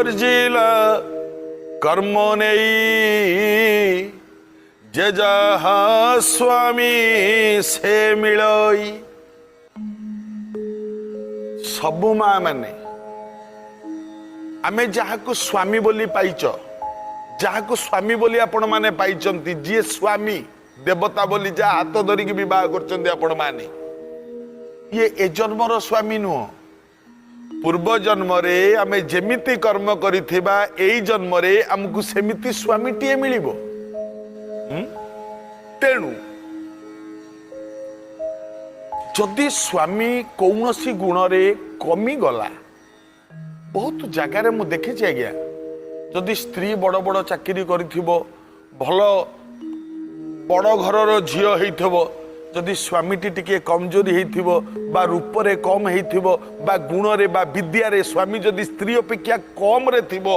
अर्जिला कर्म नहीं जे जहा स्वामी से मिलई। सबु माँ माने आमे जहाको स्वामी बोली पाइच, जहाको स्वामी बोली आपण माने पाइचंती, जी स्वामी देवता बोली जा हाथ धरिकी विवाह करचंती आपण माने, ये ए जन्मर स्वामी नुह। पूर्व जन्म रे आमे जेमिति कर्म करिथिबा एई जन्म रे हमकु सेमिति स्वामी टिए मिलिबो। तेणु जदि स्वामी कौनसी गुण रे कमी गला, बहुत जगार मु देखिछि आज्ञा, जदि स्त्री बड़ बड़ चाकरी करिथिबो, भल बड़ घरर झियो हेइथिबो, जदि स्वामीटी टिके कमजोरी हेइथिबो बा रूप रे कम हेइथिबो बा गुण रे बा विद्या रे स्वामी जदि स्त्री अपेक्षा कम रे थिबो,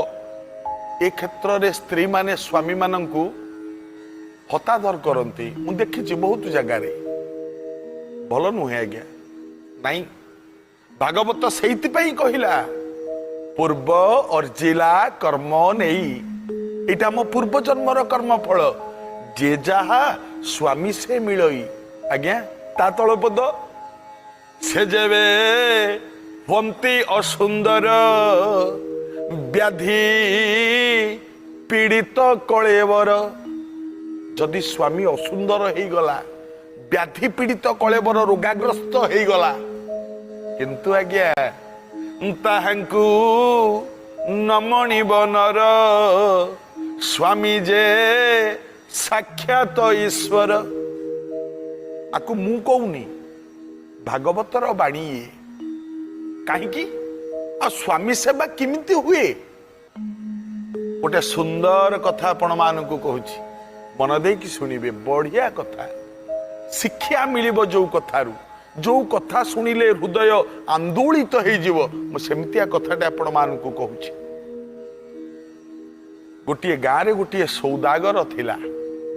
ए क्षेत्र रे स्त्री माने स्वामी मानंकु हतादर करती। मु देखिछि बहुत जगार, भल नुहे आज्ञा नाई। भागवत सेइति पई कहिला पूर्व अर्जिला कर्म नेई, एटा मो पूर्व जन्मर कर्म फल, जे जहा स्वामी से मिलई। आज्ञा ता तଳ पद से जेबे हंती असुंदर व्याधि पीड़ित कलेवर। जदि स्वामी असुंदर हो गला, व्याधि पीड़ित कलेवर रोगाग्रस्त हो गला, किंतु आज्ञा ताहांकु नमणी बनर स्वामी जे साक्षात ईश्वर। आकु मु कहूनी, भागवतर बाणी ये कहीं आ स्वामी सेवा किमिति हुए। गोटे सुंदर कथा आपण मानकु कहूची, मन देकी सुनिबे, बढ़िया कथा, शिक्षा मिलिबो। जो कथारू जो कथा सुनिले हृदय आंदोलित हो जीव, सेमतिया कथाटे आपण मानकु कहूची। गोटे गाँ रे गोटे सौदागर थिला,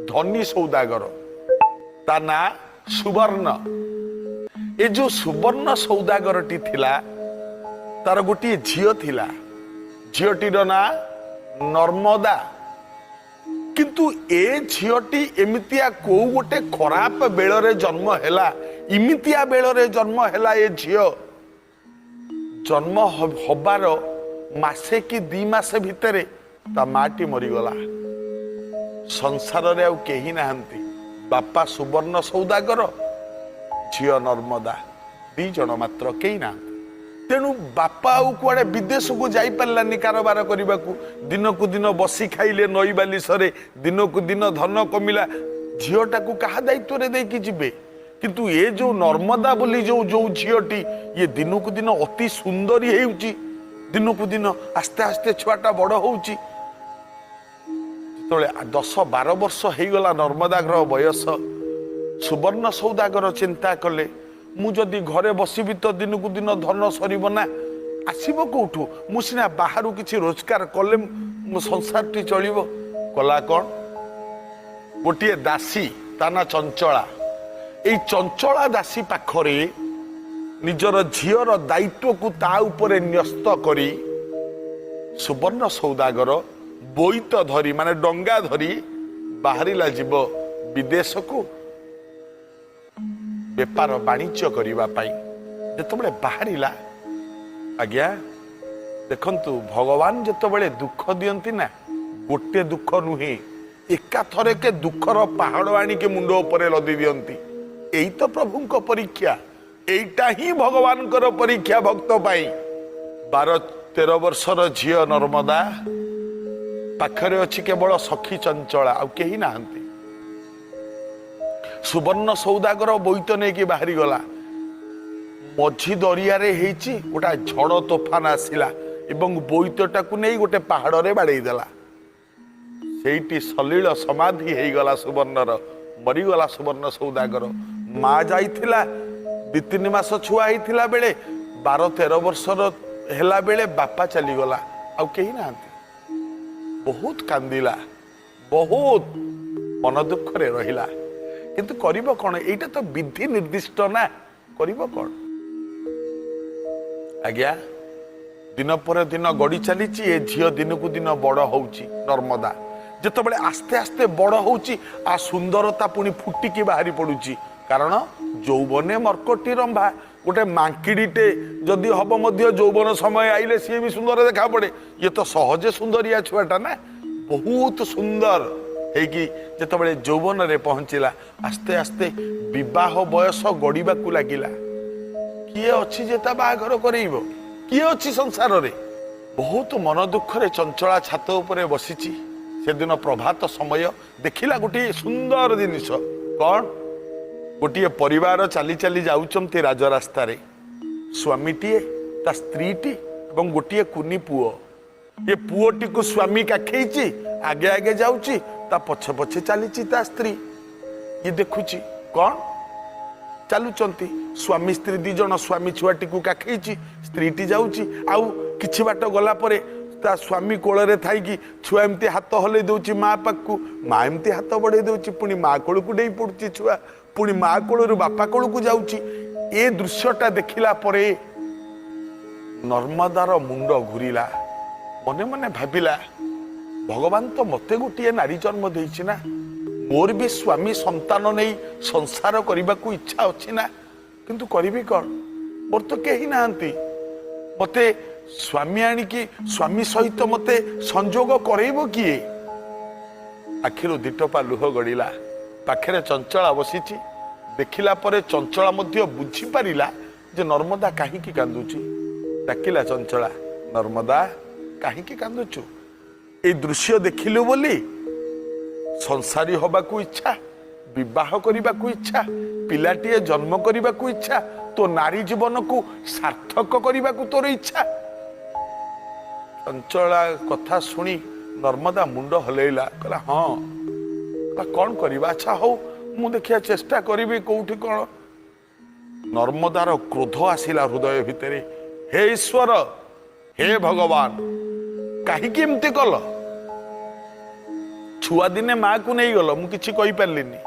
धनी सौदागर, ता ना सुवर्ण। ए जो सुवर्ण सौदागरटी थिला, तार गोटे झियो थिला, झियोटीर ना नर्मदा। किंतु ए झियोटी एमितिया को गोटे खराब बेलरे जन्म हैला, इमितिया बेलरे जन्म हैला। ए झियो जन्म हबार मासे कि 2 मास भितरे ता माटी मरीगला। संसार रे आउ केही नाहंती, बापा सुवर्ण सौदागर, झियो नर्मदा, 2 जन मात्र, केही नाहंती। तेणु बापा आउ कुआडे विदेश को जाई पारलानी कारोबार करने को, दिन को दिन बसी खाइले नई बाली सरे, दिन को दिन धन कमिला, झीटा को कहा दायित्व रे देकी जिबे। किंतु ये जो नर्मदा बोली जो जो झीटी, ये दिन को दिन अति सुंदरी हेउची, दिन को दिन आस्ते आस्ते छुआटा बड़ होउची। तोले 10-12 वर्ष हो गला नर्मदागर बयस, सुवर्ण सौदागर चिंता कले, मु जदि घरे बसबि तो दिन को दिन धन सरीब ना, आसीब कौठू, मु सिना बाहर किसी रोजगार कले मो संसार टी चलिबो। कला कौन, गोटे दासी ता ना चंचला। एई चंचला दासी पाखरे निजर झीर दायित्व को ता उपरे न्यस्त करी सुवर्ण सौदागर बोईत धरी माने डंगा धरी बाहरिला जीव विदेश को बेपार वाणिज्य करबा पाई। जेतबेले बाहरिला, आज्ञा देखंतु भगवान जेतबेले दुख दियंती ना, गोटे दुख नुहे, एका थरे के दुखर पहाड़ आनी के मुंड उपरे लदी दियंती। एई तो प्रभुंक परीक्षा, एईटा ही भगवानकर परीक्षा भक्त पाई। 12-13 वर्षर झियो नर्मदा पाखरे अछि केवल सखी चंचला, आउ केही नाहंती। सुवर्ण सौदागर बोईत नहीं बाहरी गला, मझी दरिया रे हेची गोटा झड़ तोफान आसिला एवं बोईतटा को नहीं गोटे पहाड़ रे बाड़े देला। सेठी सलील समाधि हो गला सुवर्णर, मरीगला सुवर्ण सौदागर। माँ जाइथिला 2-3 मास छुआ होइथिला बेले, 12-13 वर्षर हेला बेले बापा चलीगला, आउ केही नाहंती। बहुत कांदिला, बहुत मन दुख रे रहिला, किंतु करिबो कोन? एटा तो विधि निर्दिष्ट ना, करिबो कोन? आज्ञा दिन पर दिन गड़ी चली ए झील दिन को दिन बड़ होउची नर्मदा जिते आस्ते आस्ते बड़ होउची आ सुंदरता पुणी फुटिकी बाहरी पड़ुची कारण यौवने मर्कटी रंभा गोटे मांकिड़ीटे जदि हम यौवन समय आइले सी भी सुंदर देखा पड़े ये तो सहजे सुंदरिया छुआटा ना बहुत सुंदर है जिते यौवन रे पहुंचला आस्ते आस्ते विवाह बयस गड़वा लगिला किए अच्छी जेता बाहाघर करेइब किए अच्छी संसार रे बहुत मन दुख रे चंचला छात उपरे बसीची से दिन प्रभात समय देखिला गोटे सुंदर जिनिस कौन गोटे परिवार चली चली जाउचंती राजरास्ता रे स्वामीटीए ता स्त्रीटी एवं गोटे कुनी पुओ ये पुओटी को स्वामी काखेची आगे आगे जाउची ता पछे पछे चलीची ता स्त्री ये देखुची कौन चलुचंती स्वामी स्त्री दी जन स्वामी छुआटी को काखेची स्त्रीटी जाउची आउ किछि बाट गला परे ता स्वामी कोल रे थाई कि छुआ एमती हाथ हलै दउची माँ पाखु माँ एमती हाथ बढ़े दउची पुणी माँ कोल को डेई पड़ुची छुआ पुणी माँ कोल बापा कोल को जाउची ए दृश्यटा देखिला परे नर्मदार मुंड घुरीला मने मने भाबिला भगवान तो मते गोटे नारी जन्म देइछि ना मोर भी स्वामी संतान नहीं संसार करने को इच्छा अच्छी ना किंतु करी कौन मोर तो कहीं नाहंती मते स्वामी आणिकी स्वामी सहित मते संजोग करइबो किए आखिर दिटपा लुह गड़िला पाखे चंचला बसीची देखिला परे चंचला मध्य बुझी पारिला जे नर्मदा कहीं कांदुची डाकिला चंचला नर्मदा कहीं कांदुचु ए दृश्य देखिलु बोली संसारी हवा को इच्छा विवाह करने को इच्छा पिलाटीए जन्म करने को इच्छा तो नारी जीवन को सार्थक करने को तोर इच्छा चंचला कथा सुनी नर्मदा मुंड हलैला कहला हाँ कौन करवा अच्छा हो मु देखिया चेष्टा करी कौटी कौन नर्मदार क्रोध आसिला हृदय भितर हे ईश्वर हे भगवान कहीं एमती कल छुआ दिने माँ को नहीं गल मुझे कही पार्लिनी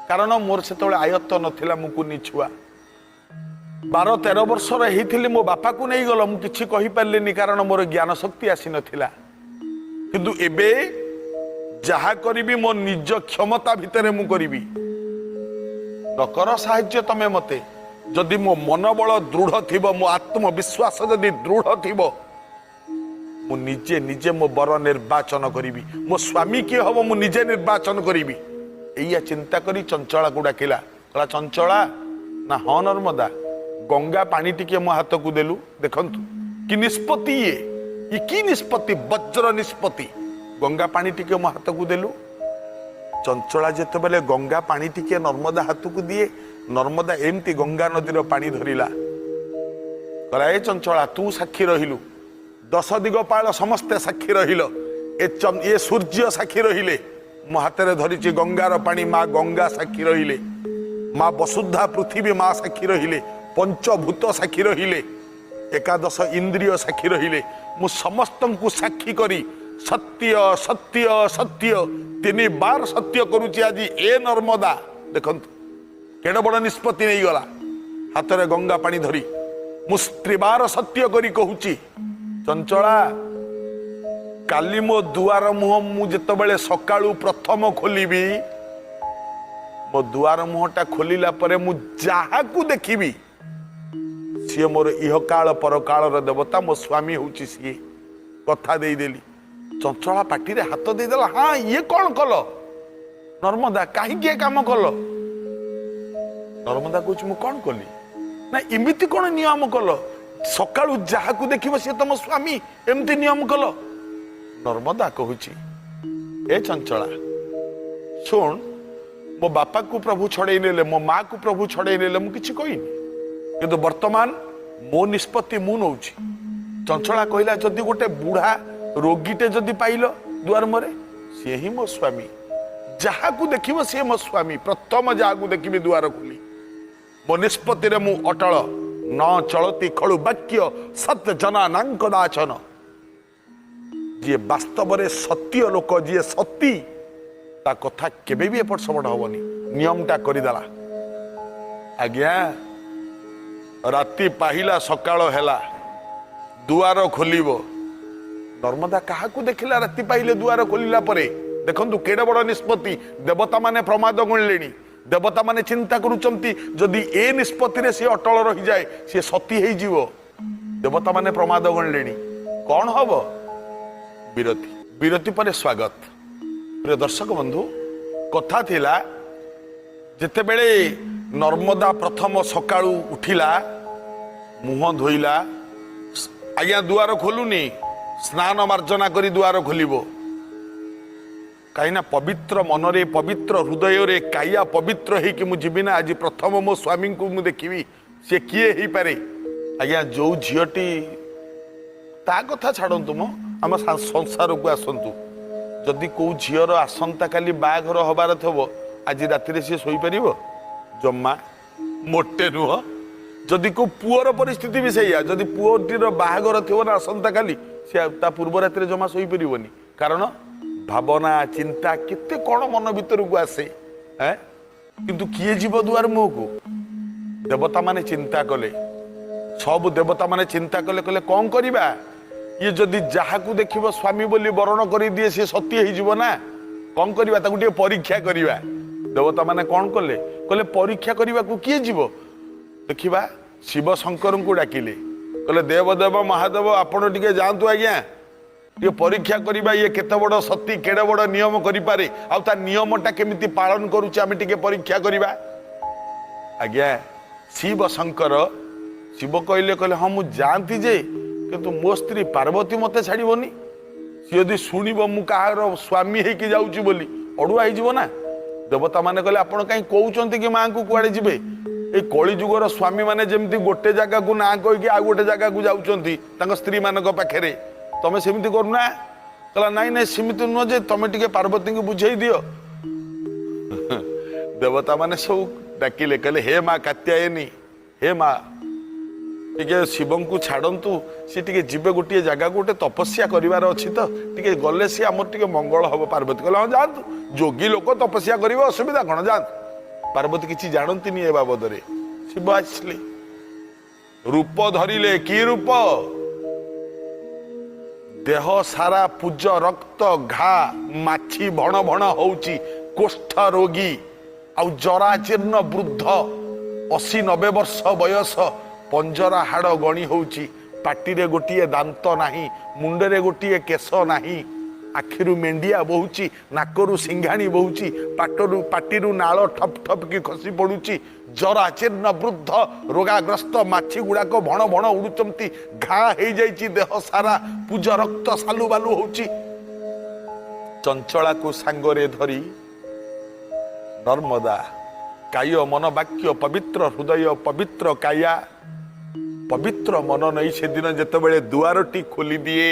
कारण मोर से आयत्त नथिला मुकुनी छुआ 12-13 वर्ष होती मो बापा को नहीं गल मुझे कही पार्लिनी कारण मोर ज्ञान शक्ति आसी नथिला किंतु एबे जहा करी मो निज क्षमता भितर मु करी नकर साहाय्य तमे मते जदि मो मनोबल दृढ़ थिबो मो आत्मविश्वास जदि दृढ़ थिबो मु निजे निजे मो बर निर्वाचन करी मो स्वामी किए हम मु निजे निर्वाचन करी एया चिंता करी चंचला को डाकिला कहला चंचला ना हाँ नर्मदा गंगा पानी टिके मो हाथ को देलु देखंतु कि निष्पत्ति ये की निष्पत्ति वज्र निष्पत्ति गंगा पानी टिके मो हाथ को देलु चंचला जेते बेले गंगा पानी टिके नर्मदा हाथ को दिए नर्मदा एमती गंगा नदीर पानी धरिला कहला ए चंचला तू साक्षी रहिलु 10 दिगपाल समस्ते साक्षी रहिल ए सूर्य साक्षी रहिले मो हाथ में धरी गंगार पानी माँ गंगा साक्षी रहिले माँ वसुधा पृथ्वी माँ साक्षी रहिले पंचभूत साक्षी रहिले 11 इंद्रिय साक्षी रहिले मु समस्त को साक्षी करी सत्य सत्य सत्य 3 बार सत्य करुची आज ए नर्मदा देखंतु केड़ बड़ निष्पत्ति नहीं गला हाथ में गंगा पानी धरी मु 3 बार सत्य करी कहूची चंचला काली मो दुआर मुह मुझे सकाळू प्रथम खोलिबी मो दुआर मुहटा खोलिला परे मु जहा को देखिबी सी मोर इह काल पर कालर देवता मो स्वामी होची सी कथा दे देली चंचला पाटी रे हाथ दे देला हाँ ये कौन कल नर्मदा कहीं काम कल नर्मदा कहूँ मु कौन कली ना इमिति कौन नियम कल सकाळू जहा को देखिबो से तुम स्वामी एमती नियम कल नर्मदा कहूची ए चंचला सुन मो बापा को प्रभु छड़े नेले मो माँ को प्रभु छड़े नेले मु किछि कहिनी किंतु वर्तमान मो निष्पत्ति मु नौची चंचला कहला जदि गोटे बुढ़ा रोगीटे जदि पाइल दुआर मरे सी ही मो स्वामी जहा को देखिबो से मो स्वामी प्रथम जहा को देखिबी दुआर खोली मो निष्पत्ति रे मु अटल न चलती खड़ु वाक्य सत्य जना नांकदाचन जी वास्तव रे सत्य लोक जी सती ता कथा केबे भी एपट सेपट हबनी नियमटा करिदेला आज्ञा राति पाहिला सकाळ हेला दुआर खोलिब नर्मदा क्या देखला राति पाइले दुआर खोलिला परे देखंतु केडे बड़ निष्पत्ति देवता माने प्रमाद गुणले देवता माने चिंता करुचंती जदि ए निष्पत्ति रे से अटल रही जाए से सती हे जीव देवता माने प्रमाद गुणले कौन हब विरति विरति पर स्वागत प्रिय दर्शक बंधु कथा थिला जेते बेले नर्मदा प्रथम सकाळू उठिला मुह धोइला आज्ञा दुआर खोलुनी स्नान मार्जना करी दुआर खोलिबो कहीं पवित्र मनरे पवित्र हृदय रे काया पवित्र है कि मुझे ना आज प्रथम मो स्वामी को मु देखी सी किए ही पारे आज्ञा जो झीटी ता कथा छाड़तु मो आम संसार को आसतु जदि कौ झीर आसंता काली बाघर हबार थब आज राति सी शोपर जमा मोटे नुह जदि को पुअर परिस्थिति भी सैया जदि पुअटीर बाहागर थो ना आसंता काली सी पूर्व राति जमा शोपर कारण भावना चिंता केते कौन मन भीतर को आसे किंतु किए जीव दुआर मुह को देवता माने चिंता कले सब देवता माने चिंता कले कले कौन करिबा ये जदि जहा को देखिबो स्वामी बोली वर्ण करी दिए से सत्य ही जीव ना कौन करिबा ताकू टे परीक्षा करिबा देवता माने कौन कले कले परीक्षा करिबा को किए जीव देखिबा शिव शंकर को डाकिले कले देवदेव महादेव आपण टिके जानतु आज्ञा ये परीक्षा करिबा ये केते बड़ सती केड़े बड़ नियम करि पारे आ ता नियमटा केमिति पालन करूचे आमे टिके परीक्षा करिबा आज्ञा शिव शंकर शिव कहले कहले हाँ मुझे जानती जे किंतु मो स्त्री पार्वती मते छाड़बनी सी यदि शुणव मु कहार स्वामी होगी जाऊँगी बोली अड़ुआ हो ना देवता माने कहले आपण कहीं कहते कि माँ को कुआड़े जीवे ये कली जुगर स्वामी माने जमती गोटे जगह को ना कहीकि आ गोटे जगह को जाऊँच स्त्री मान पाखे तमें सेमती करूना कहला नाई नाई सेमती नुह जे तमें टिके पार्वती को बुझे दियो देवता माने सब डाकिले कहले हे माँ कात्यायनी हे माँ टिके शिव को छाड़ू सी टिके जीवे गोटे जगह गोटे तपस्या करार अच्छी तो टिके गले सी आम टिके मंगल हम पार्वती कहले हाँ जातु जोगी लोक तपस्या कर असुविधा कौन जातु पार्वती किसी जानती ए बाबद रे शिव आसले रूप धरिले कि रूप देह सारा पूज रक्त घा माछी भण भण होउची कोष्ठ रोगी आउ जराचीर्ण वृद्ध 80-90 वर्ष बयस पंजरा हाड़ गणी होउची पाटिरे गोटिए दांत नाही मुंडरे गोटिए केश नाही आखिरु मेंडिया बहुची नाकरु सिंघाणी बहुची पाटिरु नाଳ ठप ठप की खसी पड़ुची जराचीर्ण वृद्ध रोगाग्रस्त माछी गुड़ाक भण भण उड़ुचंती घा हो जाइची देह सारा पूज रक्त सालु बालु होउची चंचला को सांगरे धरी नर्मदा काय मन वाक्य पवित्र हृदय पवित्र काया पवित्र मन नहीं से दिन जिते बड़े दुआरटी खोली दिए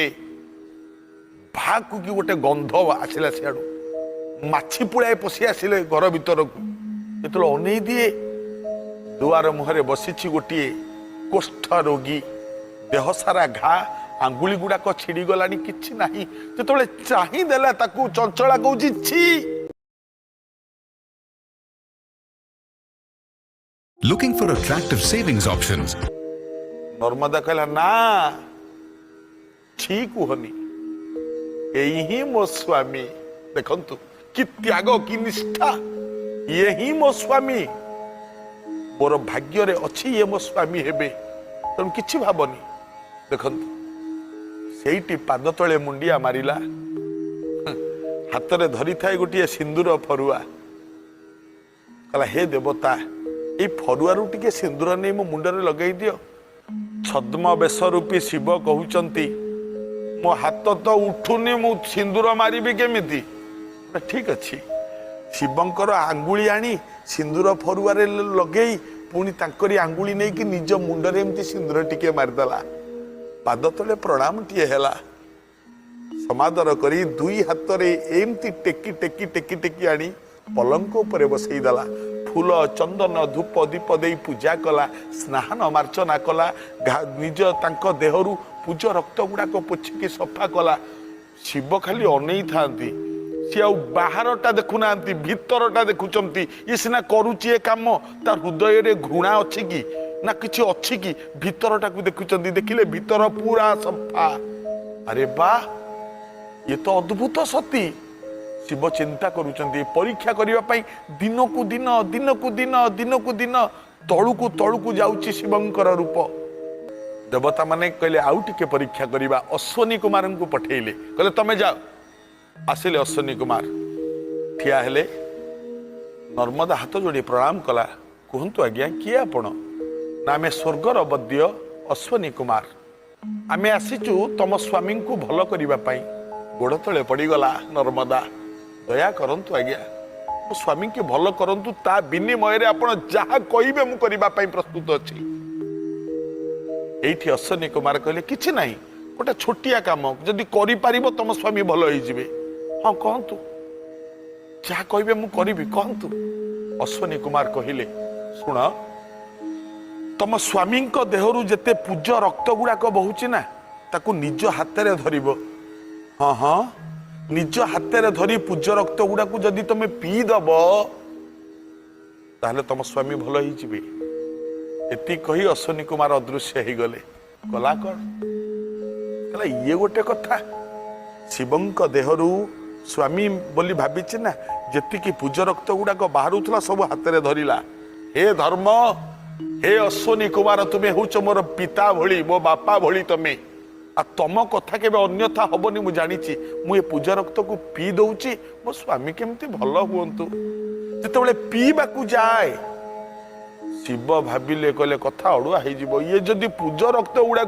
भाकु कि गोटे गंध आसला सियाड़ू माछी पुड़ाए पशि आसिले घर भीतर को जो अनै दिए दुआर मुहरे बसी गोटे कोष्ठ रोगी देह सारा घा आंगुली गुड़ाक छिड़ी गलानी किछि नाही जो चाहिदेला ताकू चंचला कहूँ छी Looking for attractive savings options? Narmada कहला ना ठीक कहनी यही मो स्वामी देखंतु कि त्याग कि निष्ठा ये ही मो स्वामी मोर भाग्य रे अच्छी ये मो स्वामी हेबे तुम किछि भाबनी देखंतु सेठी पाद तले मुंडिया मारिला हाथ रे धरी थाए गोटे सिंदूर फरुआ कहला हे देवता ये फरुआरू टिके सिंदूर नहीं मो मुंडरे लगे दियो छद्म बेश रूपी शिव कहउचंती मो हाथ तो उठुनी मु सिंदूर मारिबी केमिति ठीक अच्छी शिवंकर आंगुली आनी सिंदूर फरुआरे लगे पुणी तांकरी आंगुली नहीं कि निज मुंडरे एमती सिंदूर टिके मारिदेला पाद तले प्रणाम टिए हेला समादर करी दुई हाथ रे एमती टेकी टेकी टेकी टेकी आनी पलंक उपरे बसई देला फूल चंदन धूप दीप दे पूजा कला स्नान मार्चना कला निज तांको देहरु पूज रक्त गुड़ाक पोछिकी सफा कला शिव खाली अनै थांती सी आ बाहरटा देखुना भीतरटा देखुचंती ये सिना करुची ए काम तार हृदय रे घृणा अच्छी कि ना किसी अच्छी कि भीतरटा देखुं देखिले भीतर पूरा सफा। अरे बा ये तो अद्भुत सती। शिव चिंता करुचंदी परीक्षा करने दिन को दिन दिन को दिन दिन को दिन तलुकू तलुकू जाऊँची शिवंकर रूप। देवता माने कहले आउ टिके परीक्षा करवा। अश्वनी कुमार को पठेले कहले तमे जाओ। आसिले अश्वनी कुमार ठिया हेले नर्मदा हाथ जोड़ी प्रणाम कला। कहतु आज्ञा किए आपण ना आमे स्वर्गर बद्य अश्वनी कुमार आमे आसीचु तम स्वामी को भल करने गोड़ तले पड़गला। नर्मदा दया करंतु आज्ञा मो स्वामी के भल करंतु ता विनिमय रे आपण जहा कहिबे मु करबा पई प्रस्तुत अछि। एठी अश्वनी कुमार कहले किछि नाही गोटे छोटिया काम जदि करि पारिबो तम स्वामी भल होई जिवे। हां कहंतु जहा कहिबे मु करिबी कहंतु। अश्वनी कुमार कहिले सुन तम स्वामी देहरु जेते पूज्य रक्त गुड़ाक बहुची ना ताकू निज हाथ में धरिब। हाँ हाँ निज हाथ में धरी पूज्य रक्त गुड़ाक जदि तुम पीदब ताहले तम स्वामी भल हो। एति कही अश्वनी कुमार अदृश्य हो गले। कला कौन कहला ये गोटे कथा शिवंक देहरु स्वामी बोली भाभी ना जी पूज्य रक्त गुड़ाक बाहर सब हाथ में धरला। हे धर्म हे अश्वनी कुमार तुम्हें हूच मोर पिता भली मो बापा भली तमें आ तम कथा के अन्यथा हबनी मु जानी मु पूजा रक्त को पी दउची मो स्वामी केमती भल हुंतु। जिते पीवा को जाए शिव भाविले कहले कथा अड़ुआ हो ये जदि पूजा रक्त गुड़ा